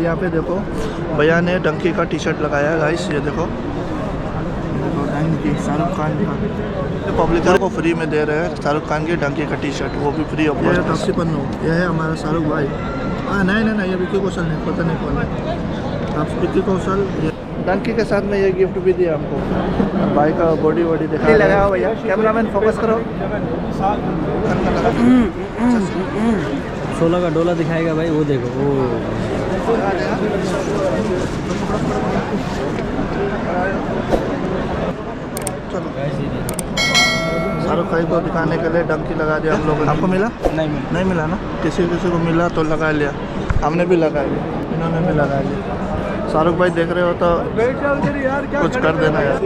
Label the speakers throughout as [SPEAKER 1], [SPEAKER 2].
[SPEAKER 1] यहाँ पे देखो भैया ने डंकी का टी शर्ट लगाया है गाइस, ये देखो डंकी शाहरुख खान का पब्लिक को फ्री में दे रहे हैं शाहरुख खान की डंकी का टी शर्ट, वो भी free of cost. Taxi Pannu ये है हमारा शाहरुख भाई। नहीं ये विक्की कौशल नहीं, पता नहीं कौन है आप। विक्की कौशल डंकी के साथ में ये गिफ्ट भी दिया हमको, भाई का बॉडी दिखा लगाओ भैया। कैमरामैन फोकस करो।
[SPEAKER 2] 16 का डोला दिखाएगा भाई, वो देखो वो
[SPEAKER 1] शाहरुख भाई को दिखाने के लिए डंकी लगा दिया हम लोगों ने। आपको मिला? नहीं मिला ना, किसी को मिला तो लगा लिया, हमने भी लगा लिया, इन्होंने भी लगा लिया। शाहरुख भाई देख रहे हो तो कुछ कर देना यार।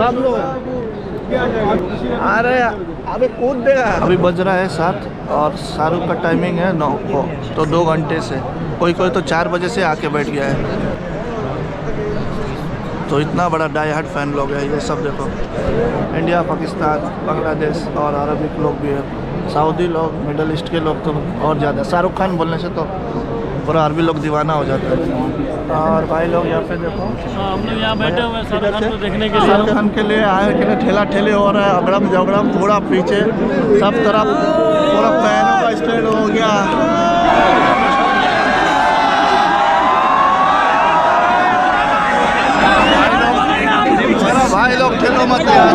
[SPEAKER 1] सब लोग आ रहे अभी कूद देगा। अभी बज रहा है 7 और शाहरुख का टाइमिंग है 9 को, तो 2 घंटे से कोई तो 4 बजे से आके बैठ गया है। तो इतना बड़ा डाई हार्ड फैन लोग है ये सब। देखो इंडिया, पाकिस्तान, बांग्लादेश और अरबिक लोग भी है, सऊदी लोग, मिडल ईस्ट के लोग तो और ज़्यादा। शाहरुख खान बोलने से तो पूरा अरबी लोग दीवाना हो जाता है। और भाई लोग यहाँ पे देखो
[SPEAKER 2] हम लोग यहाँ बैठे हुए हैं शाहरुख खान को देखने के लिए।
[SPEAKER 1] शाहरुख खान के लिए आए के लिए ठेला ठेले हो रहा है, अगड़म जगड़म पूरा पीछे सब तरफ पूरा पैरों का स्टैंड हो गया। भाई लोग ठेलो मत यार।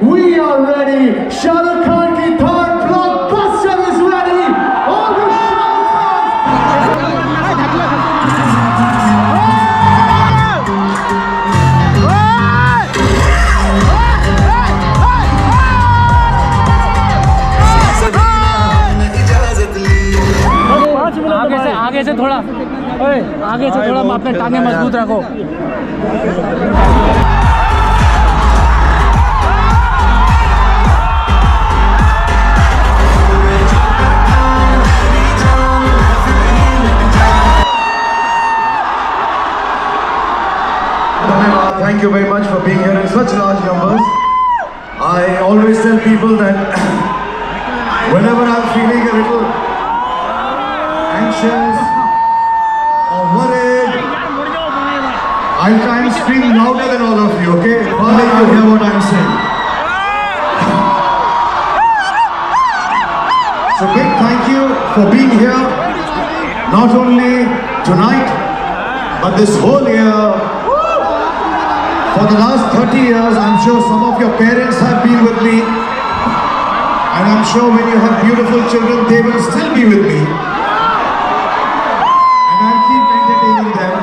[SPEAKER 3] We are ready. Shahrukh Khan ki third blockbuster is ready. All the
[SPEAKER 2] आगे से थोड़ा अपने टांगे मजबूत रखो।
[SPEAKER 3] Thank you very much for being here in such large numbers. I always tell people that whenever I'm feeling a little anxious or worried, I'll try and scream louder than all of you, okay? While you hear what I'm saying. So big thank you for being here, not only tonight, but this whole year. For the last 30 years, I'm sure some of your parents have been with me. And I'm sure when you have beautiful children, they will still be with me. And I'll keep entertaining them.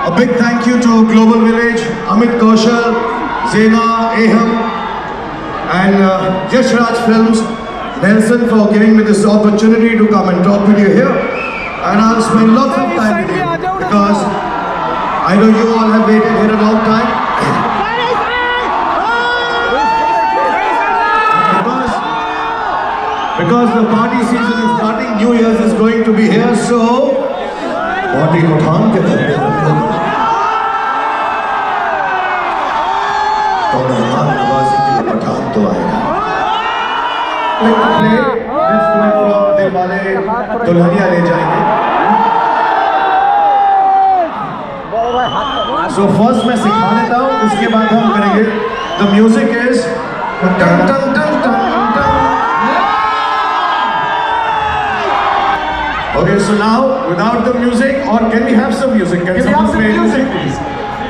[SPEAKER 3] A big thank you to Global Village, Amit Kaushal, Zena, Aham, and Yash Raj Films, Nelson, for giving me this opportunity to come and talk with you here. And I'll spend lots of time with you because I know you all have waited here a long time. Because the party season is starting, New Year's is going to be here, so party उठान के करते हैं। तो मेहमान नवाजी के लिए पठान तो आएगा। Let's do it from दिल वाले दुल्हनिया ले जाएंगे। So first मैं सिखा देता हूँ, उसके बाद हम करेंगे। The music is dun dun dun dun dun. Okay, so now without the music, or can we have some music? Can someone play music, please?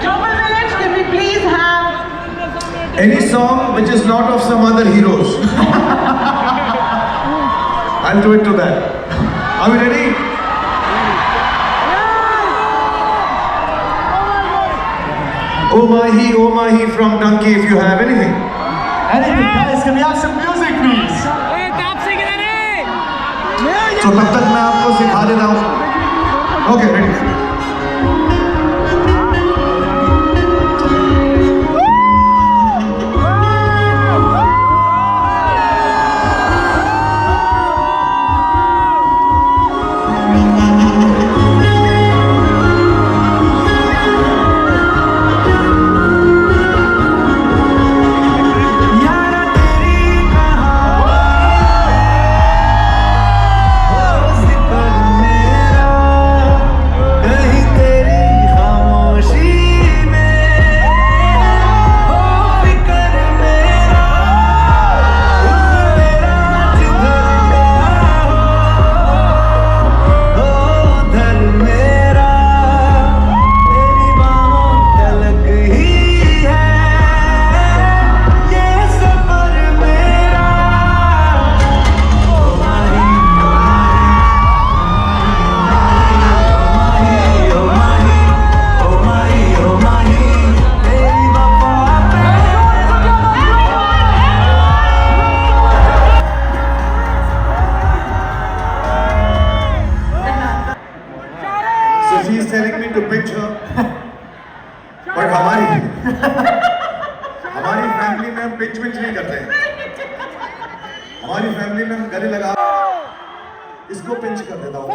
[SPEAKER 4] Global Village, can we please have
[SPEAKER 3] Any song which is not of some other heroes. I'll do it to that. Are we ready? Oh Mahi from Donkey, if you have anything. Anything, guys, can we have some music, please? So तब तक मैं आपको सिखा देता हूँ. Okay, ready. हमारी family में हम गले लगा इसको पिंच कर देता हूँ।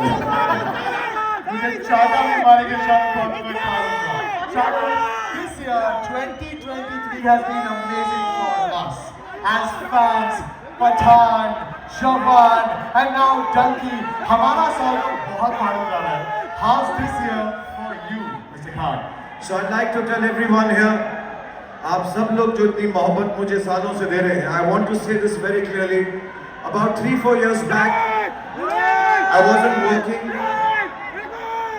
[SPEAKER 5] मुझे चाहता हूँ हमारे के शाहरुख खान को मैं मारूंगा। Shahrukh, this year 2023 has been amazing for us as fans. Pathaan, Jawan, and now Dunki. हमारा साल तो बहुत मालूम जा रहा है। How's this year for you, Mr. Khan?
[SPEAKER 3] So I'd like to tell everyone here, आप सब लोग जो इतनी मोहब्बत मुझे सालों से दे रहे हैं, I want to say this very clearly. About 3-4 years back, I wasn't working.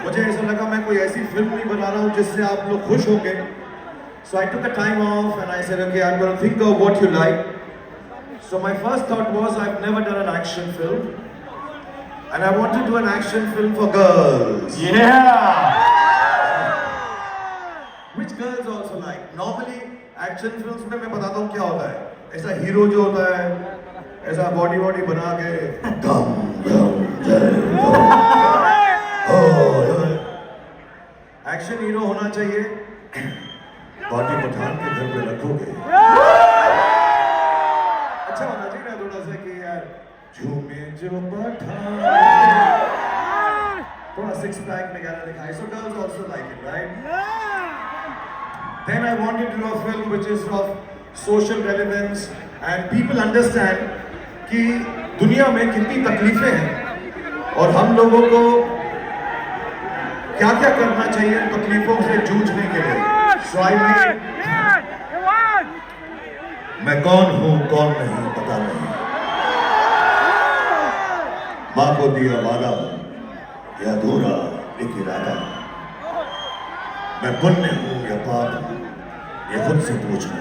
[SPEAKER 3] मुझे ऐसा लगा मैं कोई ऐसी फिल्म नहीं बना रहा हूँ जिससे आप लोग खुश होंगे. So I took a time off and I said, okay, I'm going to think of what you like. So my first thought was I've never done an action film, and I want to do an action film for girls.
[SPEAKER 5] Yeah!
[SPEAKER 3] Which girls also like. Normally action films में मैं बताता हूँ क्या होता है. ऐसा hero जो होता है, ऐसा बॉडी बना के गम गम जय गम. एक्शन हीरो होना चाहिए. बॉडी पठान के घर पे रखोगे. अच्छा होना चाहिए ना थोड़ा सा कि यार झूमे जो पठान थोड़ा सिक्स पैक वगैरह दिखाए. So girls also like it, right? Then I wanted to do a film which is of social relevance and people understand कि दुनिया में कितनी तकलीफें हैं और हम लोगों को क्या क्या करना चाहिए इन तकलीफों से जूझने के लिए. So I made मैं कौन हूं कौन नहीं पता नहीं, मां को दिया वादा या अधूरा एक इरादा, मैं पुण्य हूं या पाप हूं ये खुद से पूछना,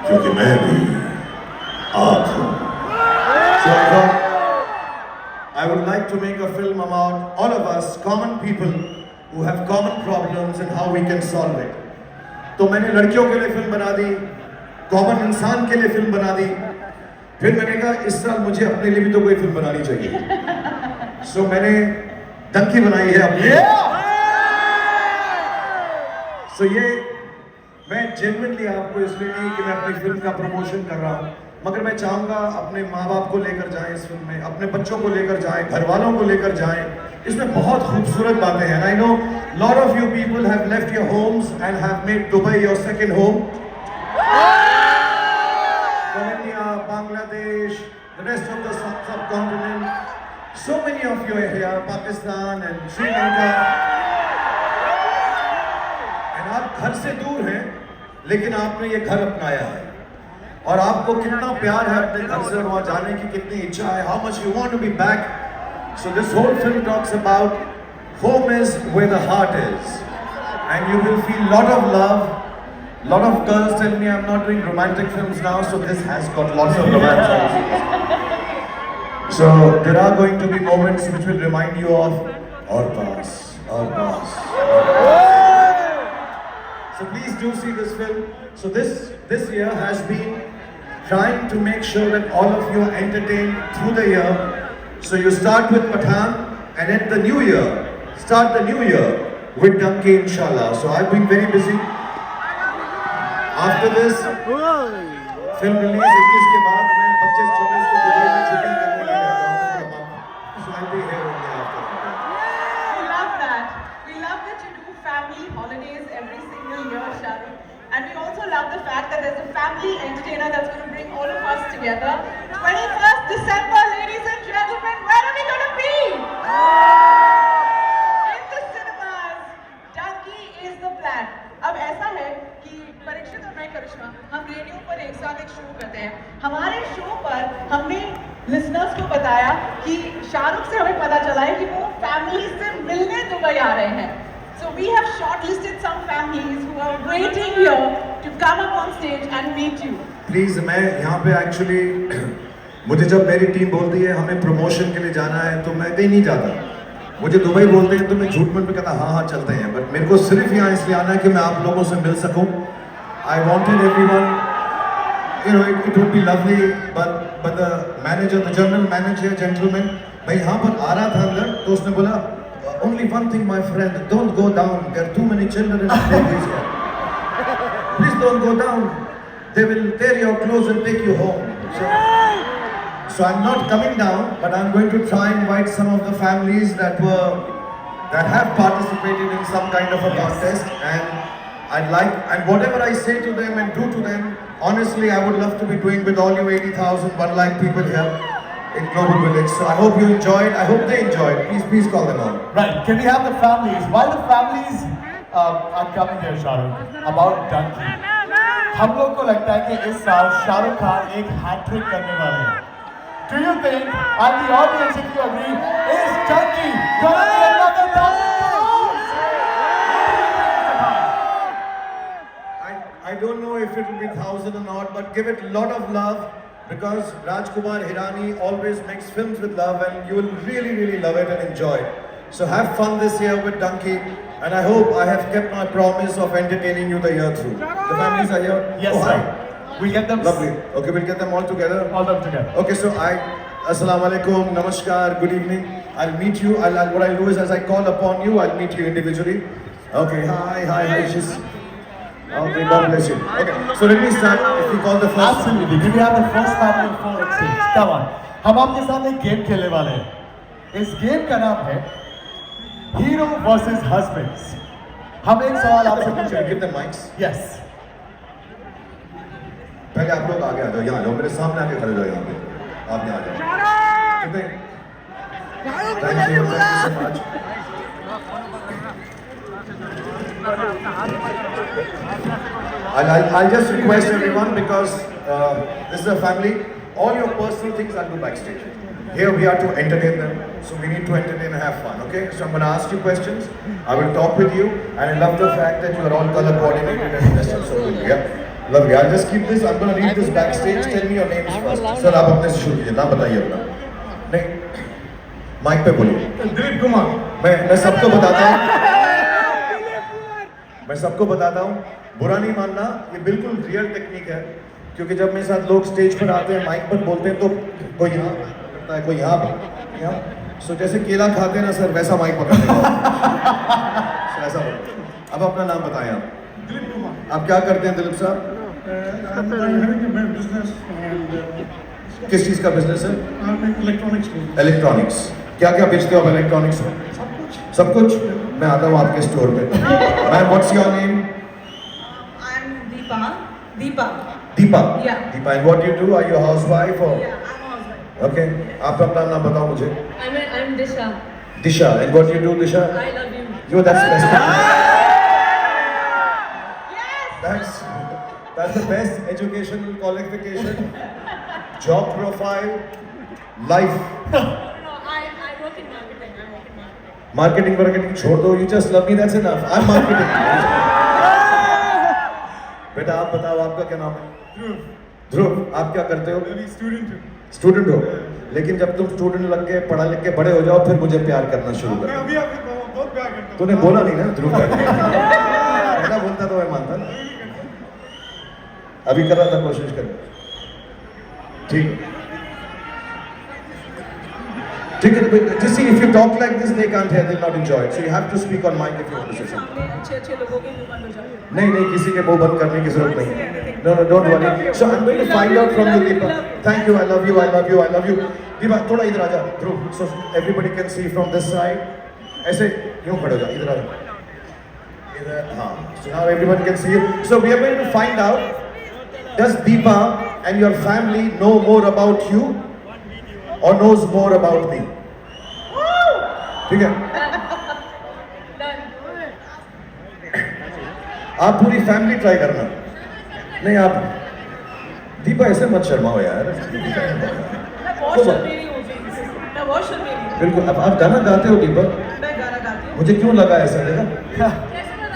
[SPEAKER 3] क्योंकि मैं भी आप हूं. So I thought I would like to make a film about all of us common people who have common problems and how we can solve it. तो मैंने लड़कियों के लिए फिल्म बना दी, कॉमन इंसान के लिए फिल्म बना दी. फिर मैंने कहा इस साल मुझे अपने लिए भी तो कोई फिल्म बनानी चाहिए. So मैंने डंकी बनाई है अपने. So ये मैं जेन्युइनली आपको इसलिए नहीं कि मैं अपनी फिल्म का प्रमोशन कर रहा हूँ, मगर मैं चाहूँगा अपने माँ बाप को लेकर जाएं इस फिल्म में, अपने बच्चों को लेकर जाएं, घर वालों को लेकर जाएं. इसमें बहुत खूबसूरत बातें हैं. I know lot of you people have left your homes and have made Dubai your second home. From India, Bangladesh, the rest of the subcontinent. So many of you are here, Pakistan and Sri Lanka. And आप घर से दूर हैं, लेकिन आपने ये घर अपनाया है. और आपको कितना प्यार है अपने घर से और वहाँ जाने की कितनी इच्छा है. How much you want to be back. So this whole film talks about home is where the heart is. And you will feel lot of love. Lot of girls tell me I'm not doing romantic films now, so this has got lots of romance. So there are going to be moments which will remind you of our past, our past. So please do see this film. So this year has been trying to make sure that all of you are entertained through the year. So you start with Pathaan and end the new year. Start the new year with Dunki, inshallah. So I've been very busy. After this film release 21 के बाद मैं 25-26 को Dubai में shooting करने जा रहा हूँ. So I'll be here only after that.
[SPEAKER 4] We love that. We love that you do family holidays every single year, Shahrukh. And we also love the fact that there's a family entertainer that's going to bring all of us together. 21st December, ladies and gentlemen, where are we going to be? In the cinemas. Dunki is the plan. अब ऐसा है कि परीक्षित और मैं करिश्मा हम radio पर एक साथ एक शो करते हैं. हमारे शो पर हमने लिसनर्स को बताया कि शाहरुख से हमें पता चला है कि वो फैमिली से मिलने दुबई आ रहे हैं. So we have shortlisted some families who are waiting here to come up on stage and meet you.
[SPEAKER 3] Please, मैं यहाँ पे actually मुझे जब मेरी टीम बोलती है हमें प्रमोशन के लिए जाना है तो मैं कहीं नहीं जाता. मुझे दुबई बोलते हैं तो मैं झूठ में कहता हाँ चलते हैं. बट मेरे को सिर्फ यहाँ इसलिए आना है कि मैं आप लोगों से मिल सकूँ. I wanted everyone, you know, it would be lovely, but the manager, the general manager, gentleman, मैं यहाँ पर आ rहा था अंदर तो उसने बोला only one thing my friend, don't go down, there are too many children and babies here. Please don't go down, they will tear your clothes and take you home. So I'm not coming down, but I'm going to try and invite some of the families that have participated in some kind of a contest, and whatever I say to them and do to them, honestly, I would love to be doing with all you 80,000, 1 lakh people here in Global Village. So I hope you enjoyed. I hope they enjoyed. Please call them on.
[SPEAKER 5] Right, can we have the families? While the families are coming here, Shahrukh, about Dunki, हम लोग को लगता है कि इस साल शाहरुख खान एक hat trick करने वाले हैं. Do you think, and the audience, if you agree, is Dunki gonna be another 1,000 crores?
[SPEAKER 3] I don't know if it will be 1,000 or not, but give it a lot of love, because Rajkumar Hirani always makes films with love, and you will really, really love it and enjoy it. So have fun this year with Dunki, and I hope I have kept my promise of entertaining you the year through. The families are here?
[SPEAKER 5] Yes,
[SPEAKER 3] Oh,
[SPEAKER 5] sir.
[SPEAKER 3] hi.
[SPEAKER 5] We get them.
[SPEAKER 3] Lovely. Okay, we'll get them all together.
[SPEAKER 5] All them together.
[SPEAKER 3] Okay, so Assalamu alaikum, namaskar, good evening. I'll meet you. What I'll do is, as I call upon you, I'll meet you individually. Okay, hi, she's... Okay, God bless you. Okay, so let me start. If we call the first...
[SPEAKER 5] Absolutely. Can we have the first family of 4 on stage? Come on. हम आपके साथ एक game खेलने वाले हैं. इस game का नाम है Hero versus Husbands. हम एक सवाल आपसे
[SPEAKER 3] Should I
[SPEAKER 5] पूछेंगे.
[SPEAKER 3] give them mics?
[SPEAKER 5] Yes.
[SPEAKER 3] पहले आप लोग आगे आ जाओ, यहाँ आ जाओ, मेरे सामने आके खड़े हो जाओ यहाँ पे. आप यहाँ आ जाओ. कितने? Thank you so much. I'll just request everyone, because this is a family. All your personal things I'll do backstage. Here we are to entertain them, so we need to entertain and have fun. Okay? So I'm going to ask you questions. I will talk with you, and I love the fact that you are all color coordinated and dressed up so good. Yeah. Lovely. I'll just keep this. I'm going to read this backstage. Tell me your names first. Sir, आप अपने से शुरू कीजिए. नाम बताइए अपना. नहीं. Mic पे बोलिए. दिलीप कुमार. मैं सबको बताता हूँ. मैं सबको बताता हूँ. बुरा नहीं मानना. ये बिल्कुल रियल टेक्निक है. क्योंकि जब मेरे साथ लोग स्टेज पर आते हैं, माइक पर बोलते हैं, तो कोई यहाँ करता है, कोई यहाँ. सो जैसे केला खाते हैं ना सर, वैसा माइक पकड़ते हैं. ऐसा बोलो. अब अपना नाम बताएं आप. दिलीप कुमार. आप क्या करते हैं दिलीप साहब? किस चीज़ का बिजनेस है? इलेक्ट्रॉनिक्स. क्या क्या बेचते हो आप इलेक्ट्रॉनिक्स में? सब कुछ. मैं आता हूँ आपके स्टोर पे. Ma'am, what's your name?
[SPEAKER 4] I'm Deepa.
[SPEAKER 3] Deepa.
[SPEAKER 4] Yeah.
[SPEAKER 3] Deepa. And what do you do? Are you a housewife or?
[SPEAKER 4] Yeah, I'm a housewife.
[SPEAKER 3] Okay. आप अपना नाम बताओ मुझे.
[SPEAKER 6] I'm Disha.
[SPEAKER 3] Disha. And what do you do, Disha?
[SPEAKER 6] I love you.
[SPEAKER 3] Yo, that's the best.
[SPEAKER 4] Yes.
[SPEAKER 3] That's the best educational qualification, job profile, life.
[SPEAKER 6] No, I work in marketing.
[SPEAKER 3] Marketing छोड़ दो. You just love me. That's enough. I'm marketing. बेटा आप बताओ, आपका क्या नाम है? ध्रुव. आप क्या करते हो? स्टूडेंट हो. लेकिन जब तुम स्टूडेंट लग के पढ़ा लिख के बड़े हो जाओ, फिर मुझे प्यार करना शुरू कर.
[SPEAKER 5] अभी आपको बहुत प्यार करता हूँ.
[SPEAKER 3] तूने बोला नहीं ना ध्रुव का. पहला बोलता तो मैं मानता ना. अभी कर रहा था, कोशिश कर. ठीक है. Just see, if you talk like this, they can't hear, they'll not enjoy it. So you have to speak on mic if you want to say something.
[SPEAKER 4] सामने अच्छे लोगों के मुंह बंद हो जाए.
[SPEAKER 3] नहीं, किसी के मुंह बंद करने की जरूरत नहीं. No, don't worry. So I'm going to find out from you, Deepa. Thank you. I love you. Deepa, थोड़ा इधर आ जा. Dhruv, so everybody can see from this side. ऐसे यूं खड़े हो जा. इधर आ जा. इधर. हाँ. So now everyone can see you. So we are going to find out, does Deepa and your family know more about you or knows more about me? ठीक है. आप पूरी फैमिली ट्राई करना. नहीं, आप दीपा ऐसे मत शर्माओ यार.
[SPEAKER 4] मैं बहुत शर्मीली हूँ.
[SPEAKER 3] बिल्कुल. अब आप गाना गाते हो दीपा?
[SPEAKER 4] मैं गाना गाती हूँ.
[SPEAKER 3] मुझे क्यों लगा ऐसा?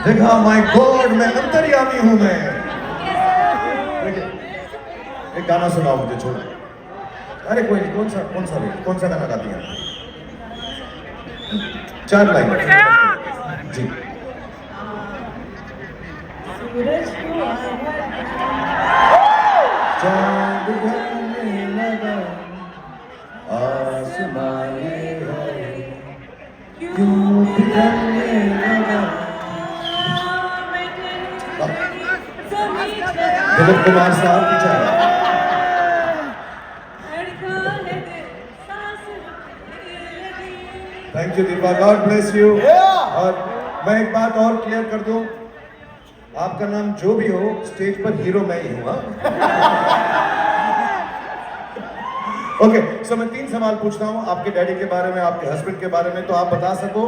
[SPEAKER 3] देखा माय गॉड, मैं अंतर्यामी हूँ मैं. एक गाना सुनाओ मुझे. छोड़ो. अरे कोई नहीं. कौन सा गाना गाती हैं? 4 लाइन. जी.
[SPEAKER 4] सूरज को
[SPEAKER 3] चांद ढलने लगा, आसमान क्यों बिखरने लगा. दिलीप कुमार साहब की चाय. Thank you Deepa, God bless you.
[SPEAKER 5] Yeah!
[SPEAKER 3] और मैं एक बात और क्लियर कर दूं, आपका नाम जो भी हो, स्टेज पर हीरो मैं ही हूँ। ओके, सो मैं 3 सवाल पूछता हूँ आपके डैडी के बारे में, आपके हस्बैंड के बारे में, तो आप बता सको,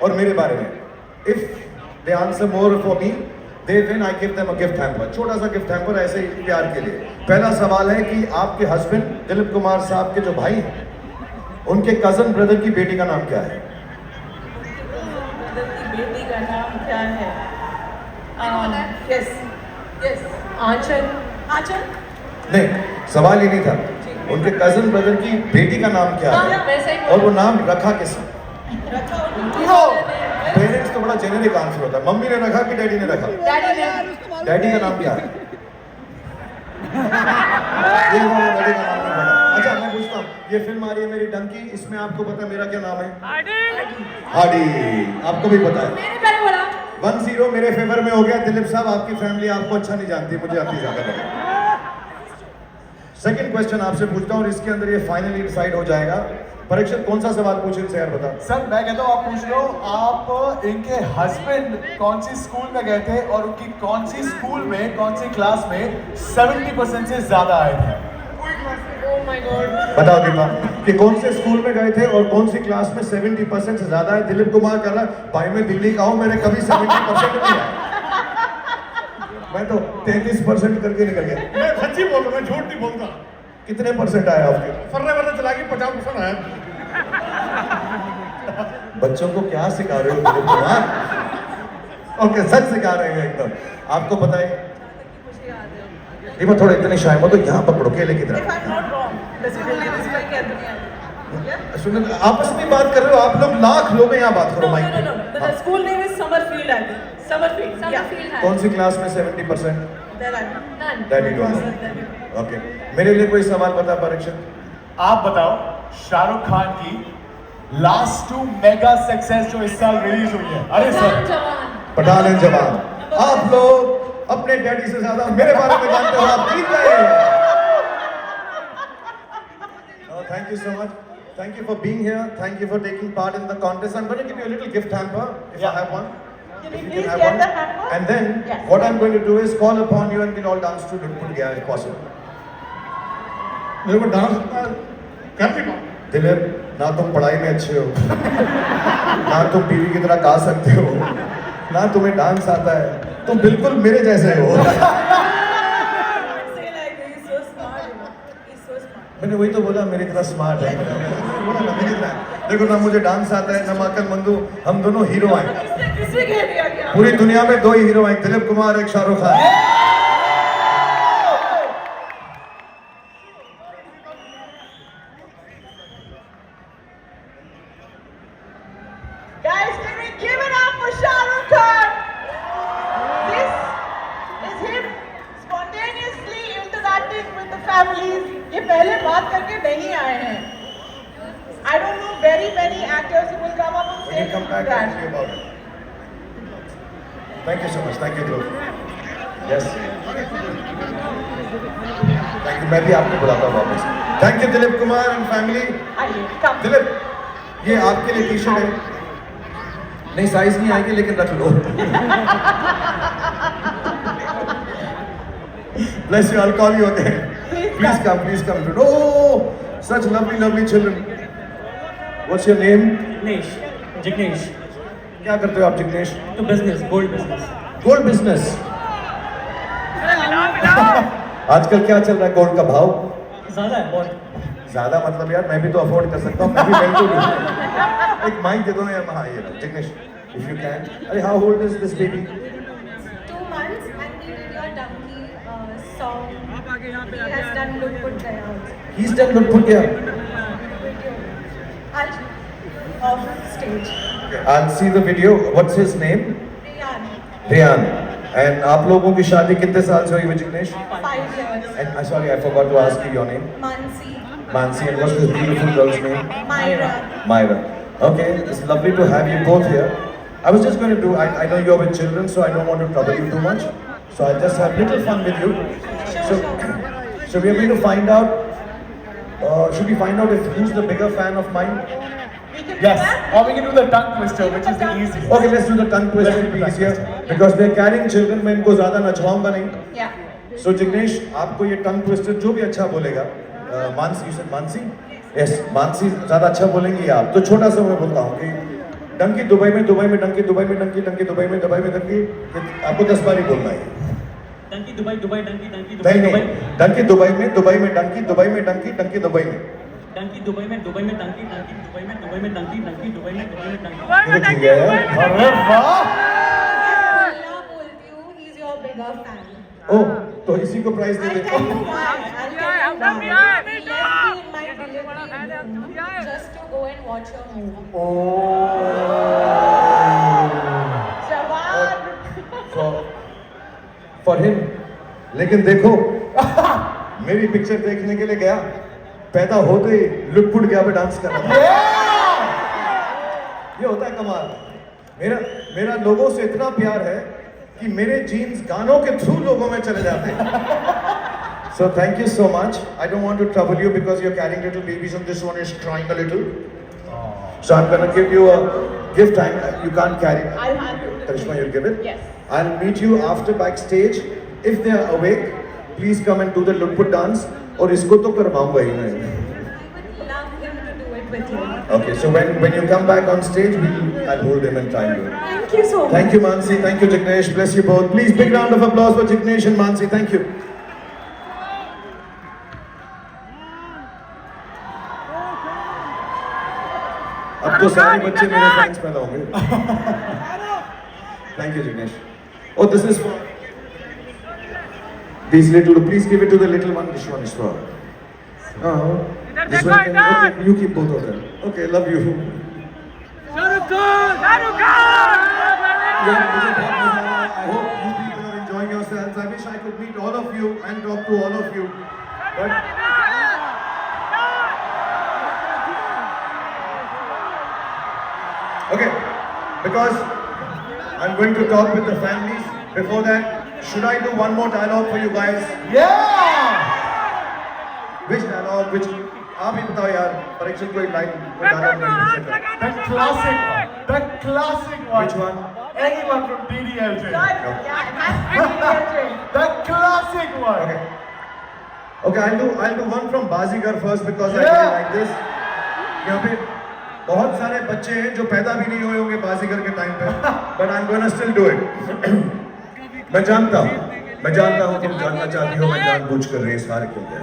[SPEAKER 3] और मेरे बारे में। If they answer more for me, they win, I give them a gift hamper, छोटा सा गिफ्ट हैम्पर, ऐसे ही प्यार के लिए। पहला सवाल है कि आपके हस्बैंड दिलीप कुमार साहब के जो भाई हैं, उनके कजन ब्रदर की बेटी का नाम क्या है?
[SPEAKER 4] बेटी का नाम क्या है? यस यस,
[SPEAKER 6] आंचल।
[SPEAKER 4] आंचल।
[SPEAKER 3] नहीं, सवाल ही नहीं था। उनके कजन ब्रदर की बेटी का नाम क्या
[SPEAKER 6] हाँ,
[SPEAKER 3] है?
[SPEAKER 6] वैसे ही
[SPEAKER 3] और वो नाम रखा किसने?
[SPEAKER 6] बोला।
[SPEAKER 3] पेरेंट्स तो बड़ा जेनेरिक आंसर होता है। मम्मी ने रखा कि डैडी ने रखा?
[SPEAKER 6] डैडी ने।
[SPEAKER 3] डैडी का नाम क्या है? ये वो डैडी का नाम नहीं पता। अच्छा, मैं पूछता हूँ, ये फिल्म आ रही है मेरी डंकी, इसमें आपको पता है मेरा क्या नाम है? हाडी। आपको भी पता है?
[SPEAKER 6] मैंने पहले बोला।
[SPEAKER 3] 1-0 मेरे फेवर में हो गया। दिलीप साहब, आपकी फैमिली आपको अच्छा नहीं जानती, मुझे आती ज्यादा पता। सेकंड क्वेश्चन आपसे पूछता हूँ और इसके अंदर ये फाइनली डिसाइड हो जाएगा। परीक्षित, कौन सा सवाल पूछे इनसे यार, बता।
[SPEAKER 5] सर मैं कहता हूँ आप पूछ लो, आप इनके हस्बैंड कौन सी स्कूल में गए थे और उनकी कौन सी स्कूल में, कौन सी क्लास में 70% से ज्यादा आए थे?
[SPEAKER 6] Oh my God.
[SPEAKER 3] बताओ दीपा कि कौन से स्कूल में गए थे और कौन सी क्लास में 70% से ज्यादा है। दिलीप कुमार कर रहा है, भाई मैं दिल्ली का हूँ, मेरे कभी 70% नहीं आया। मैं तो 33% करके निकल गया।
[SPEAKER 7] मैं सच्ची बोल रहा हूँ, मैं झूठ नहीं बोलता।
[SPEAKER 3] कितने परसेंट आया आपके?
[SPEAKER 7] फर्रे चला के 50% आया।
[SPEAKER 3] बच्चों को क्या सिखा रहे हो दिलीप कुमार? ओके, सच सिखा रहे हैं एकदम। आपको पता है दीपा, थोड़ा इतने शाय मत, तो यहाँ पकड़ो केले की तरह। सुनो, आपस में बात कर रहे हो आप लोग, लाख लोग हैं यहाँ, बात करो माइक पे।
[SPEAKER 4] The school name is Summerfield, I think. Summerfield. Yeah.
[SPEAKER 6] Summerfield है।
[SPEAKER 3] कौन सी क्लास में 70%?
[SPEAKER 4] There are
[SPEAKER 6] None.
[SPEAKER 3] Daddy don't. Okay, मेरे लिए कोई सवाल बता परीक्षित।
[SPEAKER 5] आप बताओ, शाहरुख खान की लास्ट 2 मेगा सक्सेस जो इस साल रिलीज हुई है। अरे सर,
[SPEAKER 6] जवान।
[SPEAKER 3] पठान एंड जवान। आप लोग अपने डैडी से ज्यादा मेरे बारे में जानते हो, आप जीत गए। Thank you so much, thank you for being here, thank you for taking part in the contest. I'm going to give you a little gift hamper if I have one.
[SPEAKER 4] Can
[SPEAKER 3] If
[SPEAKER 4] we
[SPEAKER 3] you
[SPEAKER 4] please
[SPEAKER 3] can have
[SPEAKER 4] get
[SPEAKER 3] one.
[SPEAKER 4] the hamper?
[SPEAKER 3] And then
[SPEAKER 4] Yes.
[SPEAKER 3] what I'm going to do is call upon you and we'll all dance to Dulpul Gaya if possible.
[SPEAKER 7] मेरे को dance कर भी पाऊँ।
[SPEAKER 3] दिलीप, ना तुम पढ़ाई में अच्छे हो, ना तुम बीवी की तरह गा सकते हो, ना तुम्हें डांस आता है, तुम बिल्कुल मेरे जैसे हो।
[SPEAKER 4] Say like he's so smart, you know. He's so smart.
[SPEAKER 3] मैंने वही तो बोला, मेरी तरह स्मार्ट है। बोला ना, मेरी तरह। देखो ना, मुझे डांस आता है, ना माकन मंदू, हम दोनों हीरो हैं।
[SPEAKER 4] किसने कह दिया क्या?
[SPEAKER 3] पूरी दुनिया में 2 ही हीरो हैं, दिलीप कुमार, एक Shahrukh Khan.
[SPEAKER 4] Guys, can we give it up for Shah Rukh Khan? This is him spontaneously interacting with the families. ये पहले बात करके नहीं आए हैं. I don't know very many actors who will come up on
[SPEAKER 3] When you
[SPEAKER 4] stage
[SPEAKER 3] come
[SPEAKER 4] and do
[SPEAKER 3] back, I'll
[SPEAKER 4] that.
[SPEAKER 3] tell you about it. Thank you so much. Thank you, Dhruv. Yes. Thank you. मैं भी आपको बुलाता हूँ वापस। Thank you, Dilip Kumar and family.
[SPEAKER 4] आइए, come.
[SPEAKER 3] Dilip, ये आपके लिए टी-शर्ट है। नहीं, साइज नहीं आएगी, लेकिन रख लो। Bless you. I'll call you again. Please come. Please come. Oh, such lovely, lovely children. What's your name?
[SPEAKER 2] Jignesh Jignesh
[SPEAKER 3] क्या करते हो आप जिग्नेश?
[SPEAKER 2] तो business gold business
[SPEAKER 3] gold business. आजकल क्या चल रहा है गोल्ड का भाव?
[SPEAKER 2] ज़्यादा है बहुत।
[SPEAKER 3] ज्यादा मतलब यार, मैं भी तो अफोर्ड कर सकता हूँ, मैं भी वेल टू डू। एक माइक दे दो ना यार। हाँ, ये लो जिग्नेश, इफ यू कैन। अरे how old is this baby?
[SPEAKER 6] 2 months and we did your donkey song. He has done Lutput Gaya also.
[SPEAKER 3] He is done good क्या?
[SPEAKER 6] Video. And off stage.
[SPEAKER 3] I'll see the video. What's his name?
[SPEAKER 6] Riyan.
[SPEAKER 3] Riyan. And आप लोगों की शादी कितने साल से हुई है Jignesh?
[SPEAKER 6] 5 years.
[SPEAKER 3] And sorry, I forgot to ask you your name.
[SPEAKER 6] Mansi.
[SPEAKER 3] Mansi, and what's this beautiful girl's name?
[SPEAKER 6] Myra.
[SPEAKER 3] Myra. Okay, it's lovely to have you both here. I was just going to do, I know you're with children, so I don't want to trouble you too much. So I'll just have little fun with you. So we're going to find out, should we find out if who's the bigger fan of mine?
[SPEAKER 4] We can do
[SPEAKER 5] Yes.
[SPEAKER 4] that.
[SPEAKER 5] Or we can do the tongue twister, which is the easiest.
[SPEAKER 3] Okay, let's do the tongue twister
[SPEAKER 5] Let's do the tongue
[SPEAKER 3] easier
[SPEAKER 5] twister.
[SPEAKER 3] because they're carrying children. मैं इनको ज़्यादा नचवाऊंगा नहीं.
[SPEAKER 4] Yeah.
[SPEAKER 3] So Jignesh, आपको ये tongue twister जो भी अच्छा बोलेगा, Mansi, you said Mansi? Yes, Mansi ज़्यादा अच्छा बोलेंगी आप. तो छोटा सा मैं बोलता हूँ कि डंकी दुबई में डंकी, दुबई में डंकी, डंकी दुबई में डंकी. आपको 10 बार ही बोलना है.
[SPEAKER 2] डंकी दुबई दुबई डंकी डंकी
[SPEAKER 3] नहीं नहीं, डंकी दुबई में डंकी, दुबई में डंकी, डंकी दुबई में.
[SPEAKER 2] डंकी दुबई में डंकी डंकी दुबई में डंकी डंकी दुबई में डंकी.
[SPEAKER 3] ये तो ठीक है यार.
[SPEAKER 5] अरे वाह!
[SPEAKER 6] Bella बोलती हूँ, he's your bigger fan.
[SPEAKER 3] ओह, तो इसी को प्राइस दे
[SPEAKER 6] I'll
[SPEAKER 3] देते
[SPEAKER 6] tell you
[SPEAKER 3] हैं.
[SPEAKER 6] why. I'll tell you why. He left me in my delivery room just to go and watch your movie.
[SPEAKER 4] जवान.
[SPEAKER 3] For him. लेकिन देखो, मेरी पिक्चर देखने के लिए गया, पैदा होते ही लुटपुट गया पे डांस कर रहा था. ये होता है कमाल. मेरा लोगों से इतना प्यार है कि मेरे जीन्स गानों के थ्रू लोगों में चले जाते हैं. So thank you so much. I don't want to trouble you because you're carrying little babies and this one is crying a little. So I'm gonna give you a gift. You can't carry.
[SPEAKER 4] I'll hand you.
[SPEAKER 3] Karishma, you'll give it?
[SPEAKER 4] Yes.
[SPEAKER 3] I'll meet you after backstage. If they are awake, please come and do the Lutput dance. और इसको तो करवाऊंगा ही मैं.
[SPEAKER 6] I would love him to do it with you.
[SPEAKER 3] Okay, so when you come back on stage, I'll hold him and time you.
[SPEAKER 6] Thank you so much.
[SPEAKER 3] Thank you, Mansi. Thank you, Jignesh. Bless you both. Please, big round of applause for Jignesh and Mansi. Thank you. अब तो सारे बच्चे मेरे fans पैदा होंगे. Thank you, Jignesh. Oh, this is for these little. Please give it to the little one. This one is for. This one can. Okay, you keep both of them. Okay, love you.
[SPEAKER 2] Shahrukh Khan
[SPEAKER 3] Yeah, मुझे बहुत मजा आया. I hope you people are enjoying yourselves. I wish I could meet all of you and talk to all of you. But okay, because I'm going to talk with the families. Before that, should I do one more dialogue for you guys?
[SPEAKER 5] Yeah!
[SPEAKER 3] Which dialogue? Which? आप ही बताओ यार. परीक्षित कोई line कोई dialogue नहीं पूछेगा.
[SPEAKER 5] The classic one. The classic one.
[SPEAKER 3] Which one?
[SPEAKER 5] Anyone from DDLJ.
[SPEAKER 4] Yeah, it has to be DDLJ.
[SPEAKER 5] The classic one.
[SPEAKER 3] Okay. Okay, I'll do one from Bazigar first because I
[SPEAKER 5] Yeah.
[SPEAKER 3] really like this. यहाँ पे बहुत सारे बच्चे हैं जो पैदा भी नहीं हुए होंगे बाजीगर के टाइम पे, but I'm gonna still do it. मैं जानता हूँ तुम जानना चाहती हो मैं जानबूझकर रेस हार क्यों गया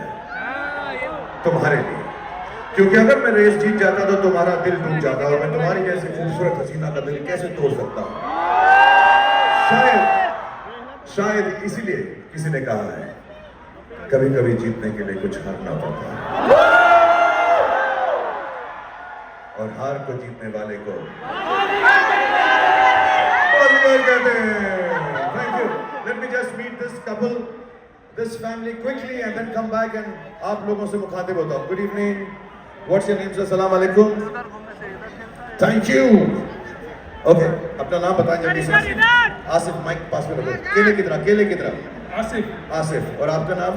[SPEAKER 3] तुम्हारे लिए, क्योंकि अगर मैं रेस जीत जाता तो तुम्हारा दिल टूट जाता और मैं तुम्हारी जैसी खूबसूरत हसीना का दिल कैसे तोड़ सकता हूँ. शायद इसीलिए किसी ने कहा है कभी कभी जीतने के लिए कुछ हारना पड़ता है और हार को जीतने वाले को बाजीगर कहते हैं. Thank you. Let me just meet this couple, this family quickly and then come back and आप लोगों से मुखातिब होता हूँ. Good evening. What's your name sir? Assalamu alaikum. Thank you. Okay. अपना नाम बताएं जल्दी से. आसिफ माइक पास में रखो. केले की तरह. आसिफ. और आपका नाम?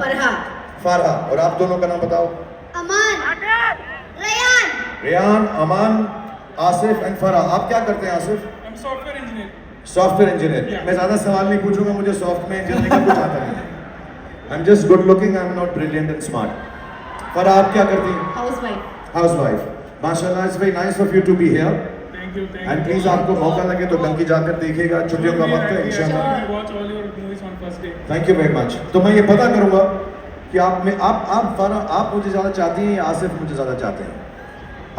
[SPEAKER 3] फरहा. और आप दोनों का नाम बताओ.
[SPEAKER 6] Aman. Rayan.
[SPEAKER 3] Rayan, Aman, Asif and Farah. आप क्या करते हैं आसिफ? Software engineer. मैं ज़्यादा सवाल नहीं पूछूंगा, मुझे सॉफ्टवेयर इंजीनियरिंग का कुछ आता नहीं. I am just good looking, I am not brilliant and smart. Farah आप क्या करती हैं?
[SPEAKER 6] Housewife.
[SPEAKER 3] हाउसवाइफ. माशाल्लाह, it's very nice of you to be here. And please आपको मौका लगे तो डंकी जाकर देखिएगा. छुट्टियों का वक्त है इंशाल्लाह. Thank you very much. तो मैं ये पता करूंगा कि आप मुझे ज़्यादा चाहती हैं या आसिफ मुझे ज़्यादा चाहते हैं?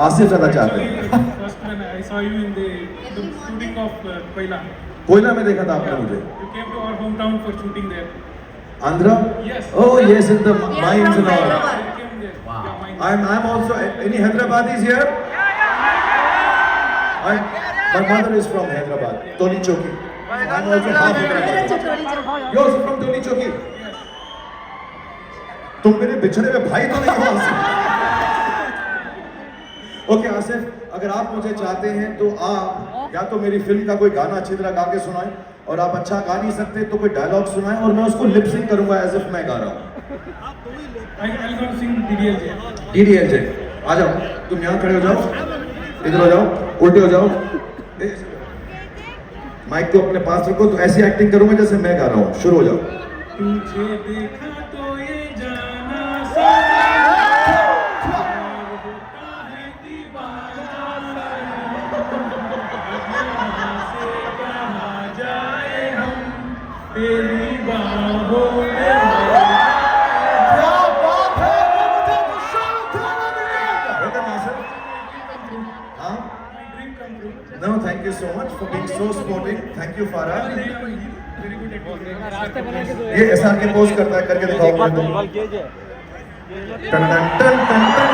[SPEAKER 3] आसिफ ज़्यादा चाहते हैं.
[SPEAKER 8] First when I saw you in the shooting of Koila.
[SPEAKER 3] कोयला में देखा था आपने मुझे.
[SPEAKER 8] You came to our hometown for shooting there.
[SPEAKER 3] Andhra?
[SPEAKER 8] Yes.
[SPEAKER 3] Oh yes, in the mines and all.
[SPEAKER 8] You came there. Wow. Yeah, mine.
[SPEAKER 3] I'm also. Any Hyderabadis here? My mother is from Hyderabad, Toli Choki. I'm also half Hyderabadi. You're also from Toli Choki. तुम मेरे बिछड़े हुए भाई तो नहीं हो Asif. Okay Asif, अगर आप मुझे चाहते हैं तो आप या तो मेरी फिल्म का कोई गाना अच्छी तरह गा के सुनाएं, और आप अच्छा गा नहीं सकते तो कोई डायलॉग सुनाएं और मैं उसको लिप सिंक करूंगा एज इफ मैं गा रहा हूं.
[SPEAKER 8] I'll go sing DDLJ.
[SPEAKER 3] DDLJ. आ जाओ, तुम यहाँ खड़े हो जाओ. इधर हो जाओ, उल्टे हो जाओ, माइक को अपने पास रखो। तो ऐसी एक्टिंग करूंगा जैसे मैं गा रहा हूँ। शुरू हो जाओ।
[SPEAKER 8] तुझे देखा तो ये जाना सारा होता है दीवाना से कहा जाए हम तेरी बाहों में।
[SPEAKER 3] No, thank you so much for being so sporting. Thank you, Farah. ये SR के पोज करता है, करके दिखाओ मुझे तुम। टन टन टन टन टन।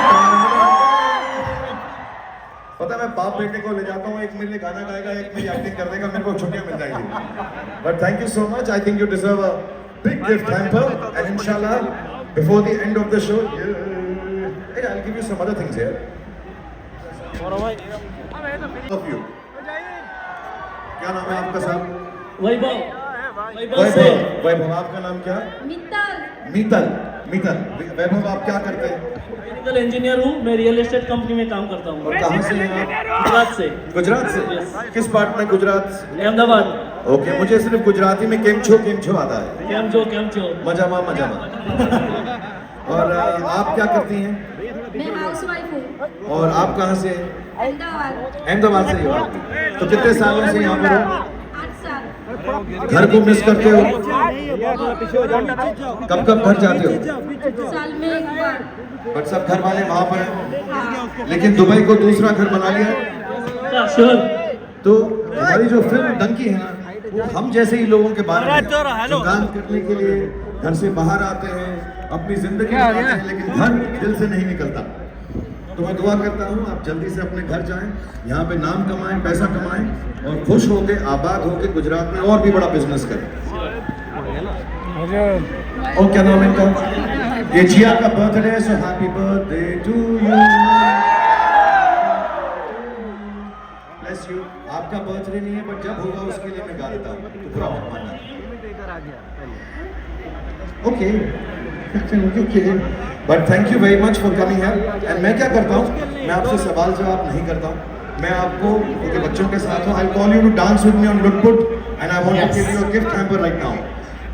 [SPEAKER 3] पता है मैं बाप बेटे को ले जाता हूँ, एक मेरे लिए गाना गाएगा, एक मेरी एक्टिंग कर देगा, मेरे को छुट्टियां मिल जाएंगी। But thank you so much. I think you deserve a big gift hamper, and inshallah, before the end of the show, hey, I'll give you some other things here. Of you. क्या नाम है आपका साहब?
[SPEAKER 2] वैभव
[SPEAKER 3] वैभव। वैभव, आपका नाम क्या?
[SPEAKER 6] मित्तल।
[SPEAKER 3] मीतल। मीतल। वैभव, आप क्या करते हैं?
[SPEAKER 2] मेडिकल इंजीनियर हूँ, मैं रियल एस्टेट कंपनी में काम करता हूँ।
[SPEAKER 3] और कहाँ से हैं आप?
[SPEAKER 2] गुजरात से।
[SPEAKER 3] गुजरात से?
[SPEAKER 2] Yes.
[SPEAKER 3] किस पार्ट में गुजरात?
[SPEAKER 2] अहमदाबाद।
[SPEAKER 3] ओके, मुझे सिर्फ गुजराती में केम छो आता है।
[SPEAKER 2] केम छो।
[SPEAKER 3] मजामा मजामा। और आप क्या करती हैं?
[SPEAKER 6] मैं हाउसवाइफ हूँ।
[SPEAKER 3] और आप कहाँ से?
[SPEAKER 6] अहमदाबाद।
[SPEAKER 3] अहमदाबाद से ही हो आप? तो कितने सालों से यहाँ पर हो?
[SPEAKER 6] 8 साल।
[SPEAKER 3] घर को मिस करते हो? कब कब घर जाते हो?
[SPEAKER 6] साल में एक बार।
[SPEAKER 3] बट सब घर वाले वहाँ पर हैं, लेकिन दुबई को दूसरा घर बना लिया। तो हमारी जो फिल्म डंकी है ना, वो हम जैसे ही लोगों के बारे में जो काम करने के लिए घर से बाहर आते हैं, अपनी जिंदगी बनाते हैं, लेकिन घर दिल से नहीं निकलता। तो मैं दुआ करता हूँ आप जल्दी से अपने घर जाएं, यहाँ पे नाम कमाएं, पैसा कमाएं और खुश होके आबाद होके गुजरात में और भी बड़ा बिजनेस करें। और क्या नाम है इनका? ये जिया का बर्थडे है, so happy birthday to you. Bless you. आपका बर्थडे नहीं है, बट जब होगा उसके लिए मैं गा देता हूँ, तो पूरा मत मानना। Okay, but thank you very much for coming here. And मैं क्या करता हूँ, मैं आपसे सवाल जवाब नहीं करता हूँ, मैं आपको क्योंकि बच्चों के साथ हूँ, I call you to dance with me on लुटपुट and I want to give you a gift hamper right now.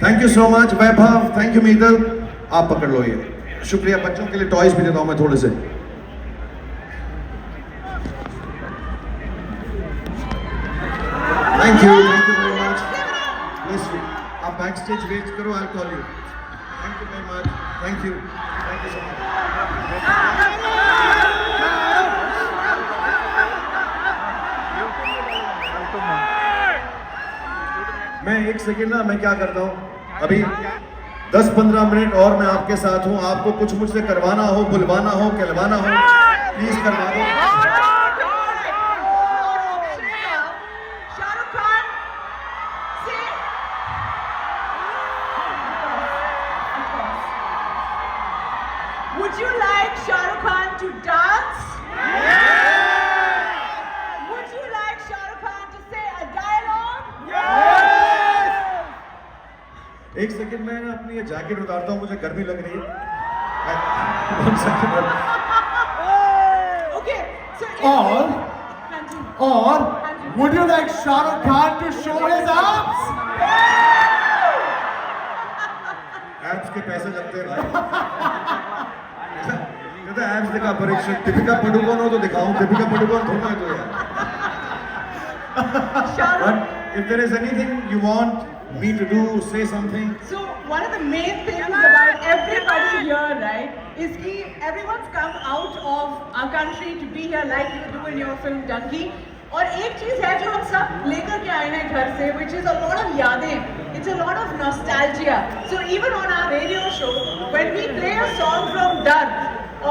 [SPEAKER 3] Thank you so much Vaibhav, thank you Meetal. आप पकड़ लो ये। शुक्रिया। बच्चों के लिए टॉयज भी देता हूँ मैं थोड़े से। Thank you very much. Bless you. आप बैक स्टेज वेट करो, आई call you. Thank you very much. Thank you so much. मैं एक सेकेंड ना, मैं क्या करता हूँ अभी 10-15 मिनट और मैं आपके साथ हूँ। आपको कुछ मुझसे करवाना हो, बुलवाना हो, कहलवाना हो, प्लीज करवा दो।
[SPEAKER 4] शाहरुख खान से Would you like Shahrukh Khan to dance? Would you like Shahrukh Khan to say a dialogue?
[SPEAKER 3] एक सेकेंड मैं ना अपनी ये जैकेट उतारता हूँ, मुझे गर्मी लग रही है। One second.
[SPEAKER 4] Okay, so
[SPEAKER 5] Or would you like Shahrukh Khan to show his abs?
[SPEAKER 3] Abs के पैसे लगते हैं भाई। कहते एब्स दिखा परीक्षण। दीपिका पादुकोण हो तो दिखाऊं, दीपिका पादुकोण थोड़ा है तो यार। But if there is anything you want me to do, say something.
[SPEAKER 4] So one of the main things about everybody here, right, is that everyone's come out of our country to be here like you do in your film Dunki. और एक चीज है जो हम सब लेकर के आए हैं घर से, which is a lot of यादें. It's a lot of nostalgia. So even on our radio show, when we play a song from Dark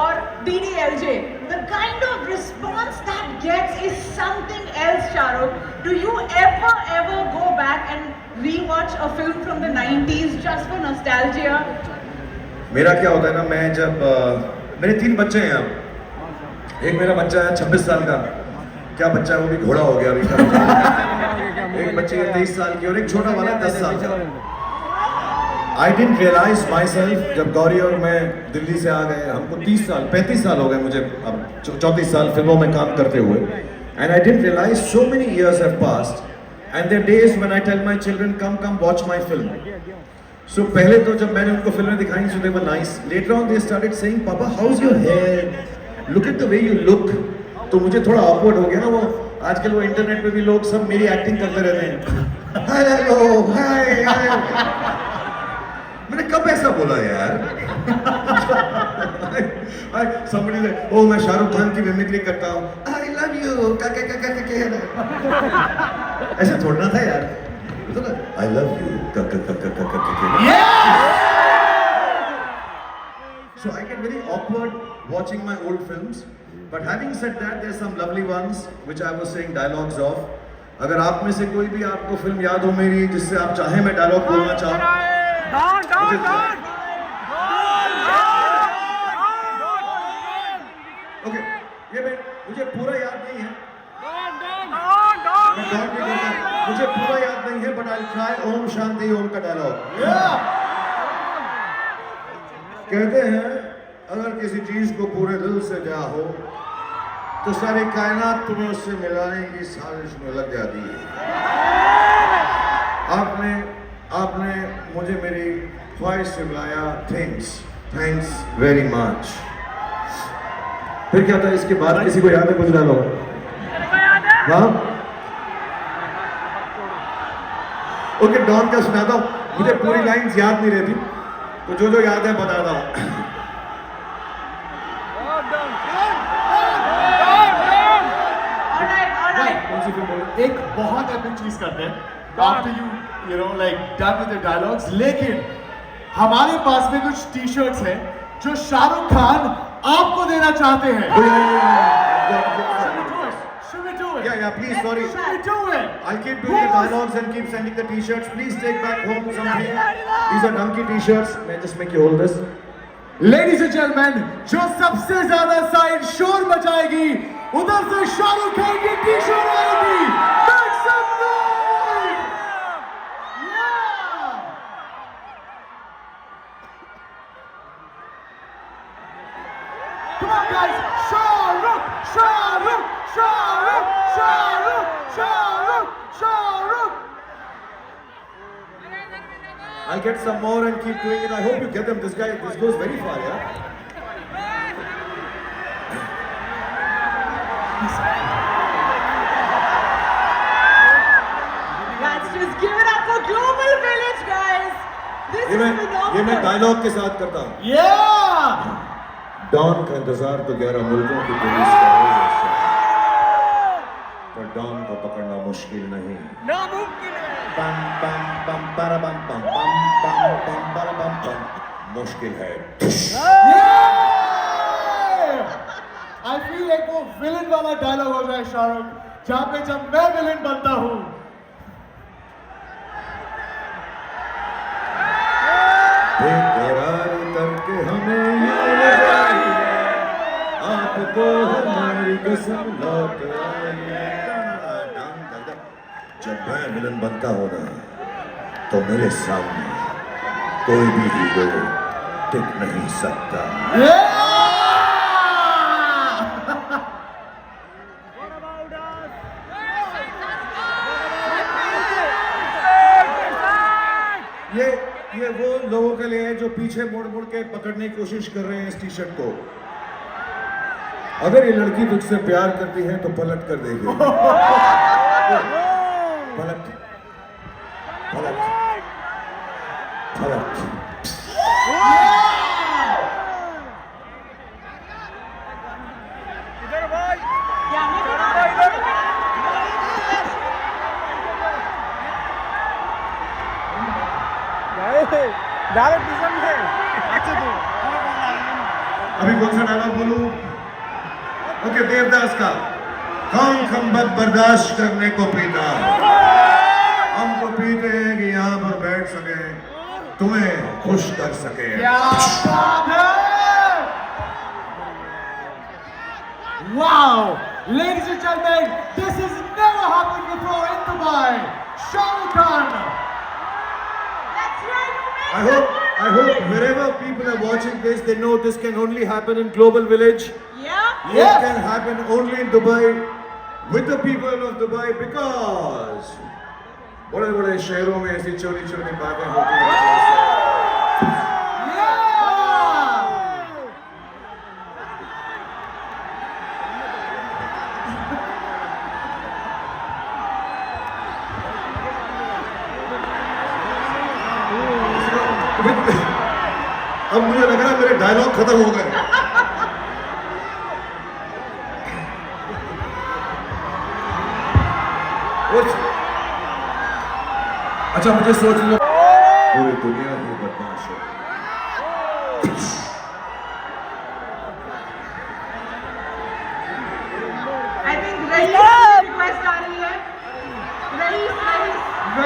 [SPEAKER 4] or DDLJ, the kind of response that gets is something else. Shahrukh, do you ever go back and rewatch a film from the 90s just for nostalgia?
[SPEAKER 3] मेरा क्या होता है ना, मैं जब मेरे 3 बच्चे हैं अब। एक मेरा बच्चा है 26 साल का, क्या बच्चा है वो भी घोड़ा हो गया अभी। एक बच्ची है 23 साल की और एक छोटा वाला 10 साल का। I didn't realise myself जब गौरी और मैं दिल्ली से आ गए, हमको 30 साल 35 साल हो गए मुझे, अब 34 साल फिल्मों में काम करते हुए, and I didn't realise so many years have passed and there days when I tell my children come watch my film. So पहले तो जब मैंने उनको फिल्में दिखाई so they were nice, later on they started saying papa how is your hair, look at the way you look. तो मुझे थोड़ा ऑकवर्ड हो गया ना, वो आजकल वो इंटरनेट पे भी लोग सब मेरी एक्टिंग करते रहते हैं, हेलो हाय हाय. मैंने कब ऐसा बोला यार? somebody said, oh मैं शाहरुख खान की मिमिक्री करता हूँ, I love you, ऐसा थोड़ा था यार. I love you, So I get very awkward watching my old films. But having said that, there's some lovely ones which I was saying dialogues of. अगर आप में से कोई भी आपको फिल्म याद हो मेरी जिससे आप चाहें मैं डायलॉग बोलना चाहूँ. ओके, ये मुझे पूरा याद नहीं है. मुझे पूरा याद नहीं है, but I try. Om Shanti Om का डायलॉग कहते हैं अगर किसी चीज को पूरे दिल से चाहो तो सारी कायनात तुम्हें उससे मिलाने की साजिश में लग जाती है. आपने मुझे मेरी ख्वाहिश से बुलाया. Thanks very much. फिर क्या था इसके बाद? किसी को याद है कुछ डायलॉग? हाँ, ओके, डॉन का सुनाता हूँ. मुझे पूरी लाइंस याद नहीं रहती, तो जो याद है बताता हूँ.
[SPEAKER 5] एक बहुत एपिक चीज करते हैं after you know like done with the dialogues, लेकिन हमारे पास में कुछ टी-शर्ट्स हैं जो शाहरुख खान आपको देना चाहते हैं. Should we do it?
[SPEAKER 3] Yeah, please, sorry.
[SPEAKER 5] Should we do it?
[SPEAKER 3] I'll keep doing the dialogues and keep sending the t-shirts. Please take back home something. These are donkey t-shirts. May I just make you hold this?
[SPEAKER 5] Ladies and gentlemen, जो सबसे ज्यादा side शोर मचाएगी उधर से शाहरुख खान की T-shirt आएगी. Make some noise! Yeah! Come on guys! Shahrukh! Shahrukh! Shahrukh! Shahrukh! Shahrukh! Shahrukh!
[SPEAKER 3] I'll get some more and keep doing it. I hope you get them. This goes very far, yeah?
[SPEAKER 4] Let's just give it up for Global Village, guys. This is phenomenal.
[SPEAKER 3] ये मैं dialogue के साथ करता हूँ.
[SPEAKER 5] Yeah!
[SPEAKER 3] Don का इंतजार तो 11 मुल्कों की पुलिस का है, पर डॉन को पकड़ना मुश्किल नहीं. नामुमकिन है. बम बम बम para bam bam bam bam bam para bam bam. मुश्किल है.
[SPEAKER 5] I feel like वो विलन वाला डायलॉग हो जाए शाहरुख, जहाँ पे जब मैं विलन बनता हूँ.
[SPEAKER 3] बेकरार करके हमें यूं जाइए, आपको हमारी कसम लौट आई. जब मैं विलन बनता हूँ ना, तो मेरे सामने कोई भी हीरो टिक नहीं सकता. ये वो लोगों के लिए है जो पीछे मुड़ मुड़ के पकड़ने की कोशिश कर रहे हैं इस टी-शर्ट को. अगर ये लड़की तुझसे प्यार करती है तो पलट कर देगी. पलट पलट पलट. अभी कौन सा डायलॉग बोलूं? ओके, देवदास का. हम बद बर्दाश्त करने को पीता, हम तो पीते हैं कि यहाँ पर बैठ सके, तुम्हें खुश कर सके.
[SPEAKER 5] Wow! Ladies and gentlemen, this has never happened before in Dubai. Shah Rukh Khan.
[SPEAKER 4] That's right,
[SPEAKER 3] I hope wherever people are watching this, they know this can only happen in Global Village.
[SPEAKER 4] Yeah.
[SPEAKER 3] It can happen only in Dubai with the people of Dubai because बड़े-बड़े शहरों में ऐसी छोटी-छोटी बातें होती हैं. अब मुझे लग रहा है मेरे डायलॉग खत्म हो गए. अच्छा मुझे सोचने पूरी दुनिया ही बदमाश है.
[SPEAKER 4] I think रिक्वेस्ट आ रही है.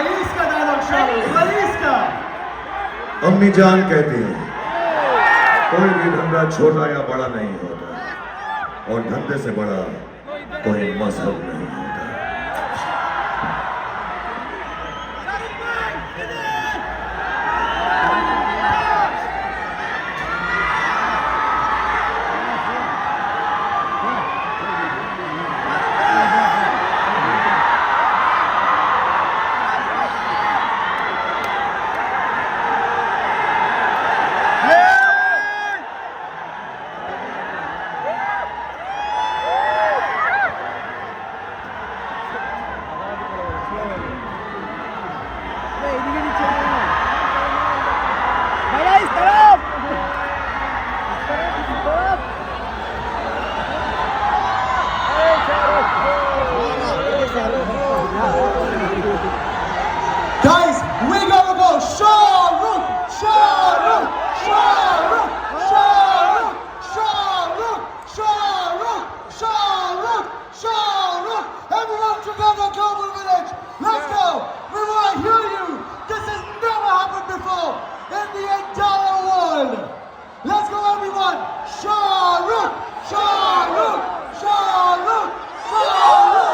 [SPEAKER 5] रईस का डायलॉग शायद रईस का.
[SPEAKER 3] अम्मी जान कहती है कोई भी धंधा छोटा या बड़ा नहीं होता और धंधे से बड़ा कोई मजहब नहीं होता.
[SPEAKER 5] Guys, we gotta go. Shahrukh, Shahrukh, Shahrukh, Shahrukh, Shahrukh, Shahrukh, Shahrukh, Shahrukh. Everyone together, Global Village. Let's go. We want to hear you. This has never happened before in the entire world. Let's go, everyone. Shahrukh, Shahrukh, Shahrukh, Shahrukh.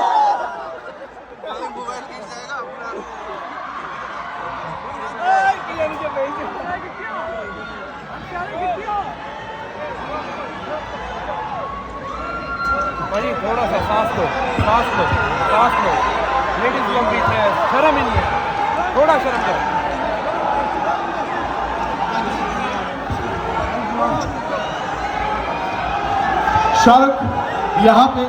[SPEAKER 7] भाई थोड़ा सा सांस लो, सांस लो, सांस लो. Ladies लोग बीच में शर्म ही नहीं है. थोड़ा शर्म करो.
[SPEAKER 5] शाहरुख यहाँ पे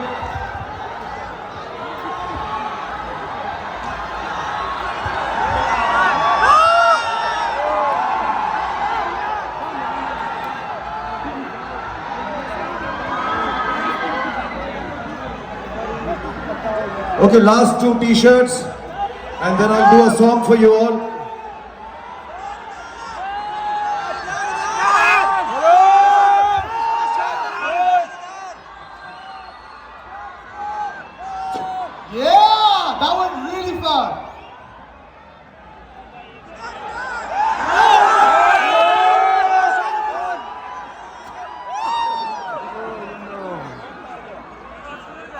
[SPEAKER 3] Okay, last 2 t-shirts and then I'll do a song for you all.
[SPEAKER 5] Yeah, that was really fun.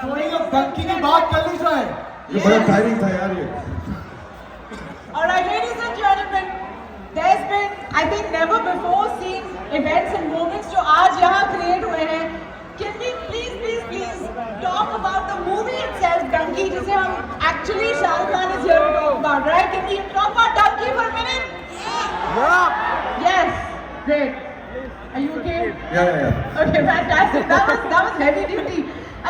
[SPEAKER 5] थोड़ी अब डंकी की बात कर ली जाए.
[SPEAKER 3] ये बड़ा टायरिंग था यार ये.
[SPEAKER 4] All right, ladies and gentlemen, there's been, I think, never before seen events and moments जो आज यहाँ create हुए हैं. Can we please talk about the movie itself, Donkey, जिसे हम actually Shahrukh Khan is here to talk about, right? Can we talk about Donkey for a minute? Yes, great. Are you okay?
[SPEAKER 3] Yeah.
[SPEAKER 4] Okay, fantastic. That was heavy duty.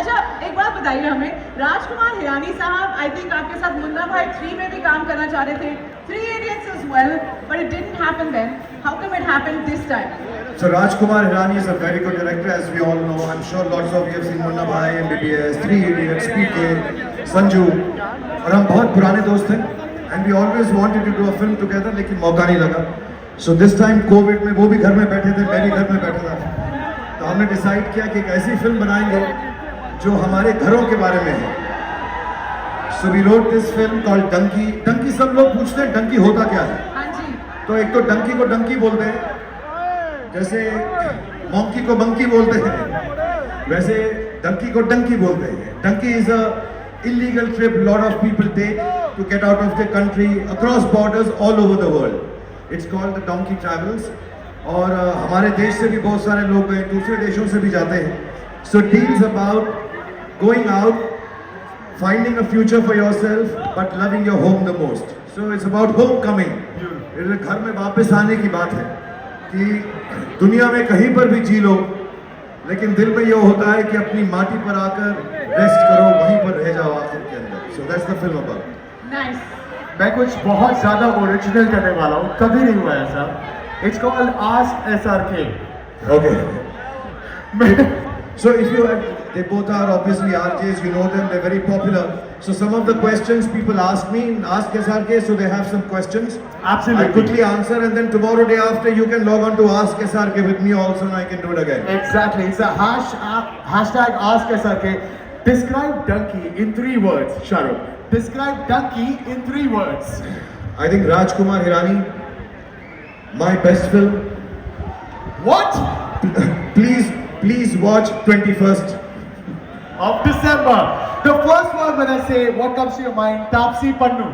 [SPEAKER 4] अच्छा, एक बात बताइए हमें, राजकुमार हिरानी साहब I think आपके साथ मुन्ना भाई 3 में भी काम करना चाह रहे थे, 3 Idiots as well, but it didn't happen then. How come it happened this time?
[SPEAKER 3] So Rajkumar Hirani is a very good director, as we all know. I'm sure lots of you have seen Munna Bhai, MBBS, 3 Idiots, PK, Sanju. और हम बहुत पुराने दोस्त हैं, and we always wanted to do a film together, लेकिन मौका नहीं लगा. So this time COVID में वो भी घर में बैठे थे, मैं भी घर में बैठा था. तो हमने डिसाइड किया कि एक ऐसी फिल्म बनाएंगे जो हमारे घरों के बारे में है. So we wrote this film called Donkey. Donkey सब लोग पूछते हैं डंकी होता क्या है.
[SPEAKER 4] हाँ जी.
[SPEAKER 3] तो एक तो डंकी को डंकी बोलते हैं, जैसे मोंकी को बंकी बोलते हैं, वैसे डंकी को डंकी बोलते हैं. Dunki is a illegal trip lot of people take to get out of the country across borders all over the world. It's called The Donkey Travels. और हमारे देश से भी बहुत सारे लोग गए, दूसरे देशों से भी जाते हैं. So it deals about going out, finding a future for yourself, but loving your home the most. So it's about homecoming. घर में वापस आने की बात है कि दुनिया में कहीं पर भी जी लो, लेकिन दिल में ये होता है कि अपनी माटी पर आकर रेस्ट करो, वहीं पर रह जाओ आखिर के अंदर. So that's the film about.
[SPEAKER 4] Nice.
[SPEAKER 5] मैं कुछ बहुत ज्यादा ओरिजिनल करने वाला हूँ, कभी नहीं हुआ ऐसा. It's called Ask SRK.
[SPEAKER 3] Okay. So if you have, they both are obviously RJs, you know them, they're very popular. So some of the questions people ask me in Ask SRK, so they have some questions.
[SPEAKER 5] Absolutely.
[SPEAKER 3] I quickly answer, and then tomorrow day after you can log on to Ask SRK with me also, and I can do it again.
[SPEAKER 5] Exactly. It's a hashtag Ask SRK. Describe Donkey in 3 words, Shahrukh. Describe Donkey in 3 words.
[SPEAKER 3] I think Rajkumar Hirani, my best film.
[SPEAKER 5] What?
[SPEAKER 3] Please watch 21st
[SPEAKER 5] Of December. The first word when I say, what comes to your mind? Taapsee Pannu.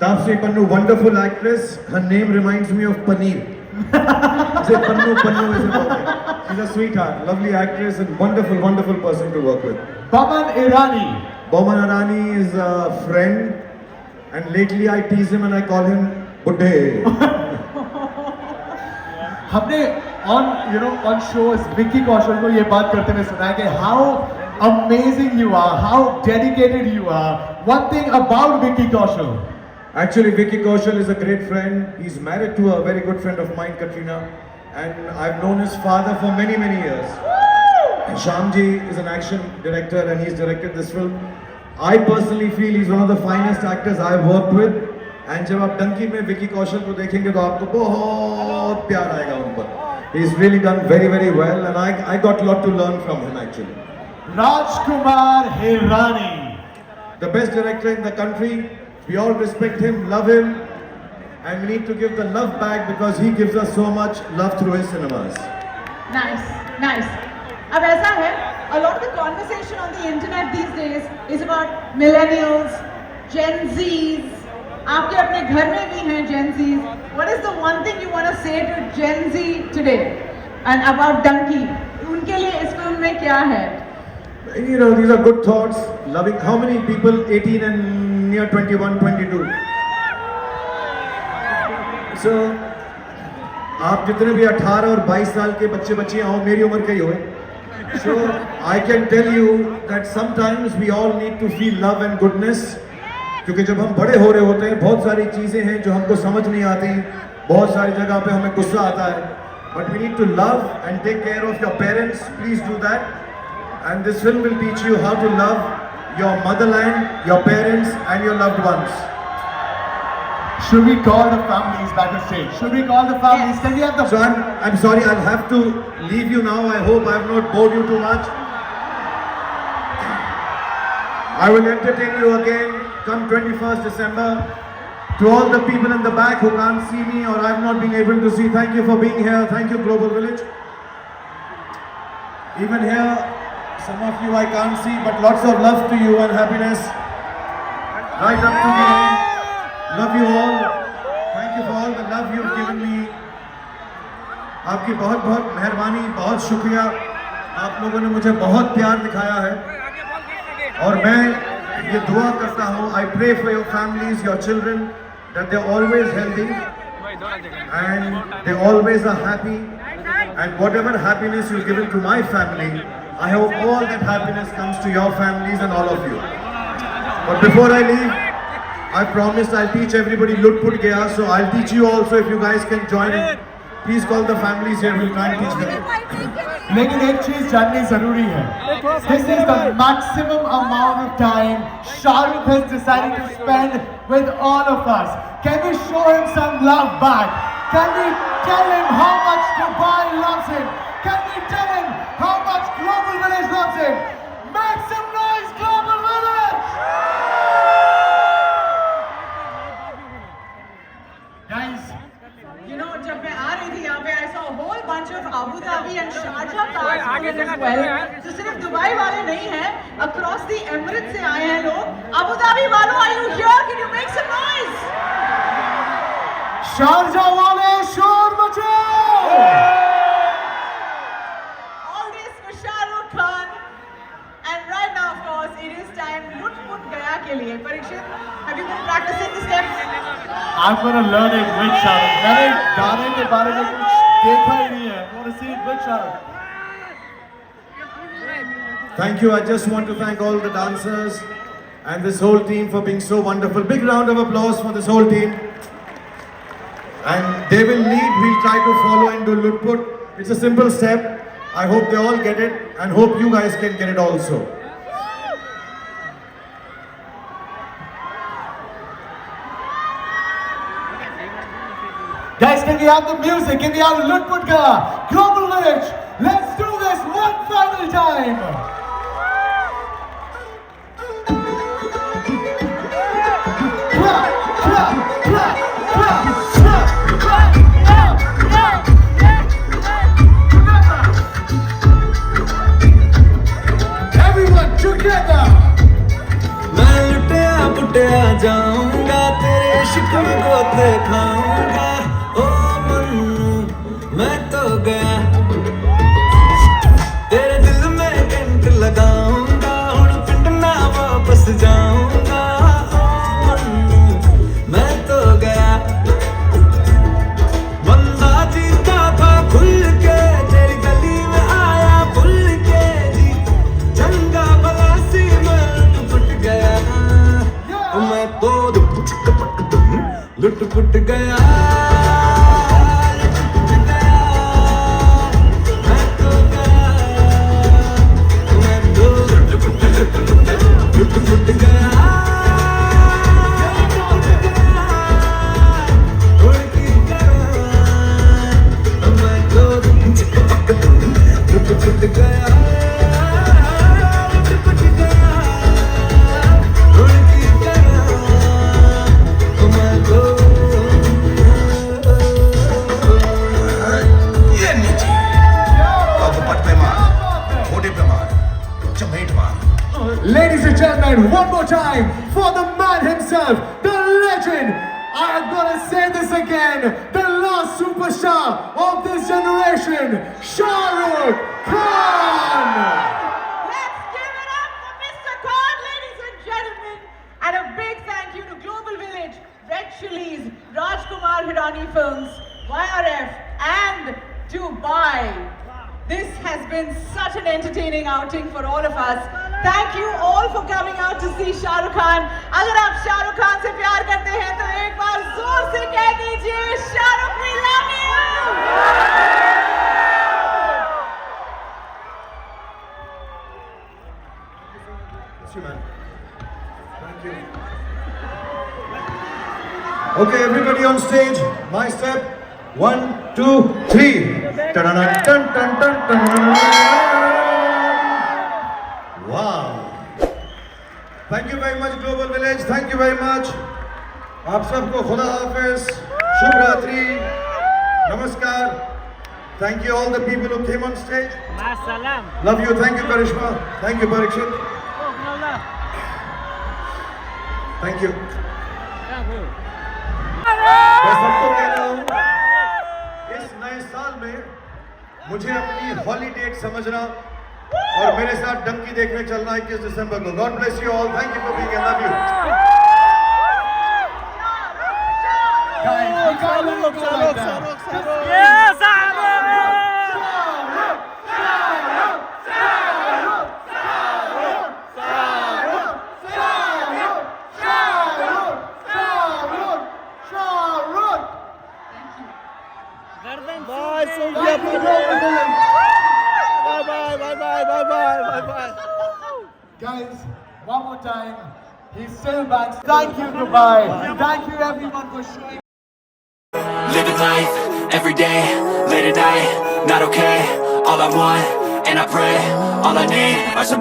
[SPEAKER 3] Taapsee Pannu, wonderful actress. Her name reminds me of Paneer. Is it Pannu? Pannu is it okay? She's a sweetheart, lovely actress and wonderful person to work with.
[SPEAKER 5] Boman Irani.
[SPEAKER 3] Boman Irani is a friend, and lately I tease him and I call him Buddhe.
[SPEAKER 5] हमने on shows Vicky Kaushal को ये बात करते हुए सुना है कि how amazing you are, how dedicated you are. One thing about Vicky Kaushal.
[SPEAKER 3] Actually, Vicky Kaushal is a great friend. He's married to a very good friend of mine, Katrina, and I've known his father for many years. Shyamji is an action director and he's directed this film. I personally feel he's one of the finest actors I've worked with. And जब आप डंकी में विकी कौशल को देखेंगे तो आपको बहुत प्यार आएगा उन पर. He's really done very well, and I got a lot to learn from him actually.
[SPEAKER 5] Rajkumar Hirani.
[SPEAKER 3] The best director in the country. We all respect him, love him, and we need to give the love back because he gives us so much love through his cinemas.
[SPEAKER 4] Nice. अब ऐसा है, a lot of the conversation on the internet these days is about millennials, Gen Zs. आपके अपने घर में भी हैं Gen Zs. What is the one thing you want to say to Gen Z today and about Donkey? उनके लिए इस film में क्या है?
[SPEAKER 3] You know, these are good thoughts. Loving how many people 18 and near 21, 22. So आप जितने भी 18 और 22 साल के बच्चे हो, मेरी उम्र के ही हो. So I can tell you that sometimes we all need to feel love and goodness. क्योंकि जब हम बड़े हो रहे होते हैं बहुत सारी चीज़ें हैं जो हमको समझ नहीं आती, बहुत सारी जगह पे हमें गुस्सा आता है. But we need to love and take care of your parents. Please do that. And this film will teach you how to love your motherland, your parents, and your loved ones.
[SPEAKER 5] Should we call the families back on stage? Should we call the families?
[SPEAKER 4] Yes.
[SPEAKER 5] Can we have the?
[SPEAKER 3] So I'm sorry, I'll have to leave you now. I hope I have not bored you too much. I will entertain you again come 21st December. To all the people in the back who can't see me or I've not been able to see, thank you for being here. Thank you, Global Village. Even here, some of you I can't see, but lots of love to you and happiness. Right up to the end. Love you all. Thank you for all the love you've given me. आपकी बहुत मेहरबानी, बहुत शुक्रिया. आप लोगों ने मुझे बहुत प्यार दिखाया है. और मैं ये दुआ करता हूँ. I pray for your families, your children, that they're always healthy and they always are happy. And whatever happiness you've given to my family, I hope all that happiness comes to your families and all of you. But before I leave, I promised I'll teach everybody Lut Put Gaya, so I'll teach you also if you guys can join in. Please call the families here, we'll try and teach them.
[SPEAKER 5] लेकिन एक चीज जाननी जरूरी है. This is the maximum amount of time Shahrukh has decided to spend with all of us. Can we show him some love back? Can we tell him how much Dubai loves him? Can we tell him how much Global Village loves him? Make some noise, Global Village! Guys,
[SPEAKER 4] You know, जब मैं आ रही थी यहाँ पे, I saw a whole bunch of Abu Dhabi and Sharjah cars as well. तो सिर्फ Dubai वाले नहीं हैं, across the Emirates से आए हैं लोग. Abu Dhabi वालों, are you here? Can you make some noise?
[SPEAKER 5] Sharjah वाले शोर मचाओ।
[SPEAKER 4] All this for Shah Rukh Khan. And right now, of course, it is time Lut Put Gaya ke liye. Parikshit, have you been practicing the steps?
[SPEAKER 5] I'm gonna learn it with Shah Rukh. मैंने गाने के बारे में कुछ देखा ही नहीं है. I want to see it with Shah Rukh. Thank you. I just want to thank all the dancers and this whole team for being so wonderful. Big round of applause for this whole team. And they will lead. We'll try to follow and do Lut Put. It's a simple step. I hope they all get it and hope you guys can get it also. Guys, can we have the music? Can we have Lut Put Gaya? Global Village. Let's do this one final time. Clap, clap, clap, clap, clap. Everyone together.
[SPEAKER 9] मैं लुटिया पुटिया जाऊंगा तेरे इश्क में गोते खाऊंगा ओ मन्नू मैं तो गया तेरे दिल में कैंट लगाऊंगा हुण पिंड ना वापस जाऊंगा ओ मन्नू मैं तो गया बंदा जीता था खुल के तेरी गली में आया भूल के जी चंगा भला सी मैं लुट पुट गया मैं तो लुट पुट गया मैं तो गया मैं तो लुट पुट गया उड़ की तरह मैं तो लुट पुट गया लुट पुट गया उड़ की तरह मैं तो
[SPEAKER 3] ये नीचे अब पट पे मार मोटे पे मार चमेट मार.
[SPEAKER 5] Ladies and gentlemen, one more time for the man himself, the legend. I'm gonna say this again, the last superstar of this generation, Shah Rukh Khan.
[SPEAKER 4] Let's give it up for Mr. Khan, ladies and gentlemen. And a big thank you to Global Village, Red Chillies, Rajkumar Hirani Films, YRF, and Dubai. This has been such an entertaining outing for all of us. Thank you all for coming out to see Shah Rukh Khan. अगर आप Shah Rukh Khan से प्यार करते हैं तो एक बार जोर से कह दीजिए Shah Rukh, we love you.
[SPEAKER 3] Thank you, man. Thank you. Okay, everybody on stage. My step. 1, 2, 3. Ta-da-da, dun, dun, dun, dun, dun. Wow. Thank you very much, Global Village. Thank you very much. आप सबको खुदा हाफिज, शुभ रात्रि, नमस्कार. Thank you all the people who came on stage. Love you. Thank you, Karishma. Thank you, Parikshit. Thank you. मैं सबको कह रहा हूँ इस नए साल में मुझे अपनी हॉलीडे समझना और मेरे साथ डंकी देखने चलना 21 दिसंबर को. God bless you all. Thank you for being. I love you.
[SPEAKER 5] Guys, we can't let it go like that.
[SPEAKER 7] Yes,
[SPEAKER 1] Bye, Sylvia. Bye.
[SPEAKER 5] Guys, one more time. He's still back. Thank you, Dubai. Thank you, everyone, for showing.
[SPEAKER 9] Living life, every day, late at night, not okay. All I want, and I pray, all I need are some